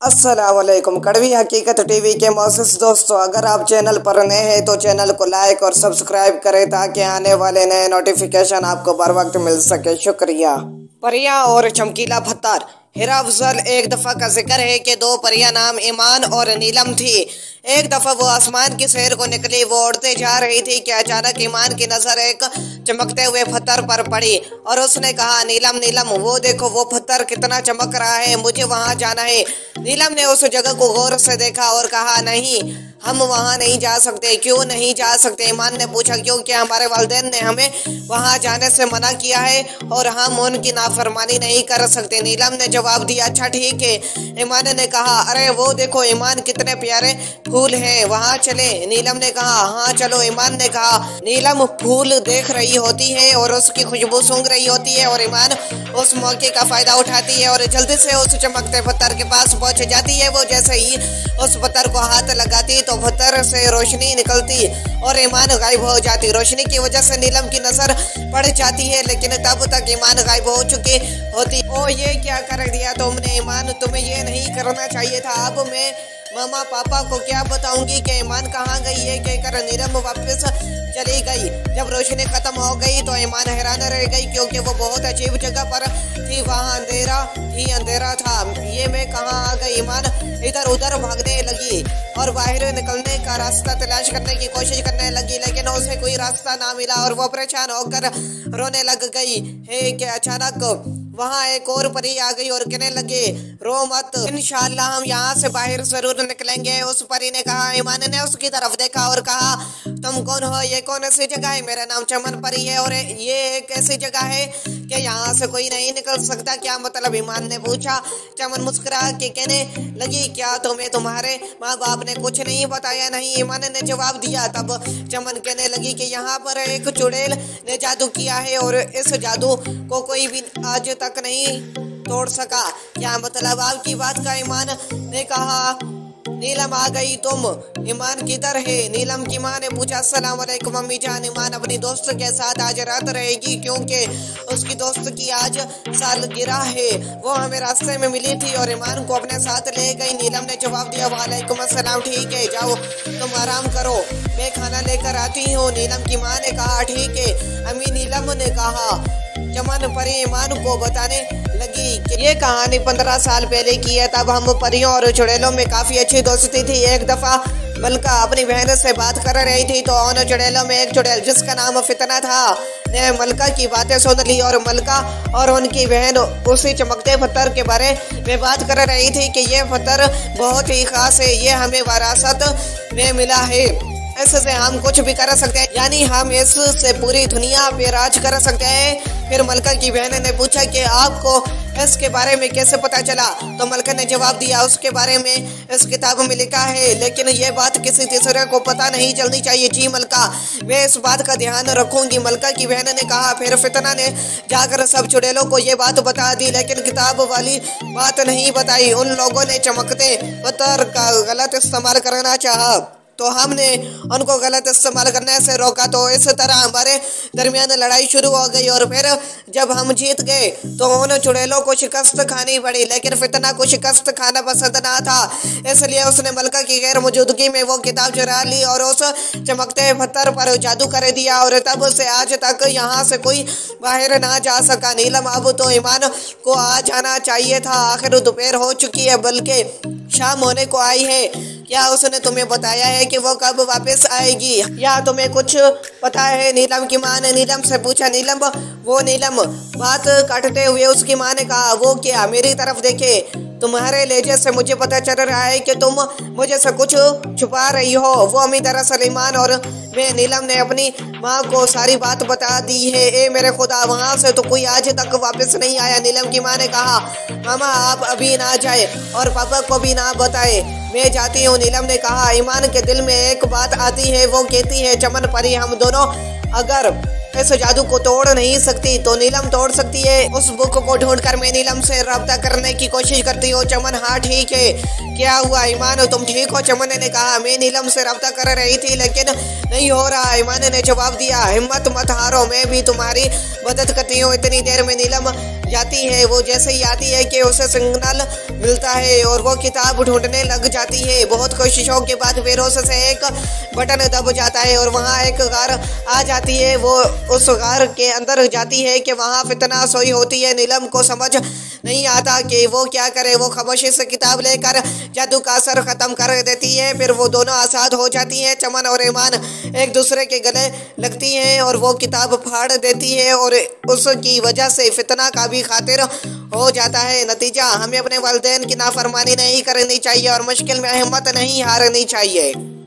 अस्सलामुअलैकुम। कड़वी हकीकत टीवी के मोअज़्ज़िज़ दोस्तों, अगर आप चैनल पर नए हैं तो चैनल को लाइक और सब्सक्राइब करें ताकि आने वाले नए नोटिफिकेशन आपको बर वक्त मिल सके। शुक्रिया। परियां और चमकीला पत्थर। हिरा अफजल एक दफ़ा का जिक्र है कि दो परियां नाम ईमान और नीलम थी। एक दफ़ा वो आसमान की सैर को निकली। वो उड़ते जा रही थी कि अचानक ईमान की नज़र एक चमकते हुए पत्थर पर पड़ी और उसने कहा, नीलम नीलम, वो देखो, वो पत्थर कितना चमक रहा है, मुझे वहाँ जाना है। नीलम ने उस जगह को गौर से देखा और कहा, नहीं, हम वहाँ नहीं जा सकते। क्यों नहीं जा सकते? ईमान ने पूछा, क्योंकि हमारे वालिदैन ने हमें वहाँ जाने से मना किया है और हम उनकी नाफरमानी नहीं कर सकते। नीलम ने जवाब दिया, अच्छा ठीक है। ईमान ने कहा, अरे वो देखो ईमान, कितने प्यारे फूल हैं, वहाँ चले। नीलम ने कहा, हाँ चलो। ईमान ने कहा। नीलम फूल देख रही होती है और उसकी खुशबू सूंघ रही होती है और ईमान उस मौके का फायदा उठाती है और जल्दी से उस चमकते पत्थर के पास पहुंच जाती है। वो जैसे ही उस पत्थर को हाथ लगाती तो पत्थर से रोशनी निकलती और ईमान गायब हो जाती। रोशनी की वजह से नीलम की नजर पड़ जाती है, लेकिन तब तक ईमान गायब हो चुकी होती। ओ, ये क्या कर दिया तुमने ईमान, तुम्हें ये नहीं करना चाहिए था। अब मैं मामा पापा को क्या बताऊंगी कि ईमान कहाँ गई है कहकर नीलम वापस चली गई। जब रोशनी खत्म हो गई तो ईमान हैरान रह गई, क्योंकि वो बहुत अजीब जगह पर थी। वहाँ अंधेरा ही अंधेरा था। ये मैं कहाँ आ गई? ईमान इधर उधर भागने लगी और बाहर निकलने का रास्ता तलाश करने की कोशिश करने लगी, लेकिन उसे कोई रास्ता ना मिला और वो परेशान होकर रोने लग गई है कि अचानक वहाँ एक और परी आ गई और कहने लगे, रो मत, इंशाल्लाह हम यहाँ से बाहर जरूर निकलेंगे। उस परी ने कहा। ईमान ने उसकी तरफ देखा और कहा, तुम कौन हो? ये कौन ऐसी जगह है? मेरा नाम चमन परी है और ये एक ऐसी जगह है कि यहाँ से कोई नहीं निकल सकता। क्या मतलब? ईमान ने पूछा। चमन मुस्कुरा के कहने लगी, क्या तुम्हें तुम्हारे माँ बाप ने कुछ नहीं बताया? नहीं, ईमान ने जवाब दिया। तब चमन कहने लगी कि यहाँ पर एक चुड़ैल ने जादू किया है और इस जादू को कोई भी आज तक नहीं तोड़ सका। क्या मतलब आपकी बात का? ईमान ने कहा। नीलम आ गई तुम? ईमान किधर है? नीलम की माँ ने पूछा। अस्सलाम वालेकुम अम्मी जान। ईमान अपनी दोस्त के साथ आज रात रहेगी, क्योंकि उसकी दोस्त की आज सालगिरह है। वो हमें रास्ते में मिली थी और ईमान को अपने साथ ले गई। नीलम ने जवाब दिया, वालेकुम अस्सलाम, ठीक है, जाओ तुम आराम करो, मैं खाना लेकर आती हूँ। नीलम की माँ ने कहा, ठीक है अम्मी। नीलम ने कहा। चमन परी ईमान को बताने लगी कि ये कहानी 15 साल पहले की है। तब हम परियों और चुड़ैलों में काफी अच्छी दोस्ती थी। एक दफा मलका अपनी बहन से बात कर रही थी तो उन चुड़ैलों में एक चुड़ैल जिसका नाम फितना था ने मलका की बातें सुन ली और मलका और उनकी बहन उसी चमकते पत्थर के बारे में बात कर रही थी कि ये पत्थर बहुत ही खास है, ये हमें विरासत में मिला है, इससे हम कुछ भी कर सकते हैं, यानी हम इससे पूरी दुनिया पे राज कर सकते हैं। फिर मलका की बहन ने पूछा कि आपको इसके बारे में कैसे पता चला? तो मलका ने जवाब दिया, उसके बारे में इस किताब में लिखा है, लेकिन ये बात किसी तीसरे को पता नहीं चलनी चाहिए। जी मलका, मैं इस बात का ध्यान रखूंगी, मलका की बहन ने कहा। फिर फितना ने जाकर सब चुड़ैलों को ये बात बता दी, लेकिन किताब वाली बात नहीं बताई। उन लोगों ने चमकते पत्थर का गलत इस्तेमाल करना चाहा तो हमने उनको गलत इस्तेमाल करने से रोका। तो इस तरह हमारे दरमियान लड़ाई शुरू हो गई और फिर जब हम जीत गए तो उन चुड़ैलों को शिकस्त खानी पड़ी, लेकिन फितना को शिकस्त खाना पसंद ना था, इसलिए उसने मलका की गैर मौजूदगी में वो किताब चुरा ली और उस चमकते पत्थर पर जादू कर दिया और तब से आज तक यहाँ से कोई बाहर ना जा सका। नीलम, अब तो ईमान को आ जाना चाहिए था, आखिर दोपहर हो चुकी है, बल्कि शाम होने को आई है। क्या उसने तुम्हें बताया है कि वो कब वापस आएगी, या तुम्हें कुछ पता है? नीलम की माँ ने नीलम से पूछा। नीलम बात काटते हुए उसकी माँ ने कहा, वो क्या? मेरी तरफ देखे, तुम्हारे लहजे से मुझे पता चल रहा है कि तुम मुझे से कुछ छुपा रही हो। वो अम्मी दरअसल ईमान और मैं नीलम ने अपनी माँ को सारी बात बता दी है। ए मेरे खुदा, वहाँ से तो कोई आज तक वापस नहीं आया। नीलम की माँ ने कहा, मामा आप अभी ना जाए और पापा को भी ना बताए, मैं जाती हूँ। नीलम ने कहा। ईमान के दिल में एक बात आती है, वो कहती है, चमन परी हम दोनों अगर इस जादू को तोड़ नहीं सकती तो नीलम तोड़ सकती है। उस बुक को ढूंढकर मैं नीलम से रब्ता करने की कोशिश करती हूँ। चमन, हाँ ठीक है, क्या हुआ? ईमान, तुम ठीक हो? चमन ने कहा, मैं नीलम से रब्ता कर रही थी लेकिन नहीं हो रहा। ईमान ने जवाब दिया, हिम्मत मत हारो, मैं भी तुम्हारी मदद करती हूँ। इतनी देर में नीलम जाती है। वो जैसे ही आती है कि उसे सिग्नल मिलता है और वो किताब ढूंढने लग जाती है। बहुत कोशिशों के बाद बेहोश से एक बटन दब जाता है और वहाँ एक गार आ जाती है। वो उस गार के अंदर जाती है कि वहाँ फितना सोई होती है। नीलम को समझ नहीं आता कि वो क्या करे। वो खामोशी से किताब लेकर जादू का असर खत्म कर देती है। फिर वो दोनों आज़ाद हो जाती हैं। चमन और ईमान एक दूसरे के गले लगती हैं और वो किताब फाड़ देती है और उसकी वजह से फितना का भी खातिर हो जाता है। नतीजा, हमें अपने वालिदैन की नाफरमानी नहीं करनी चाहिए और मुश्किल में हिम्मत नहीं हारनी चाहिए।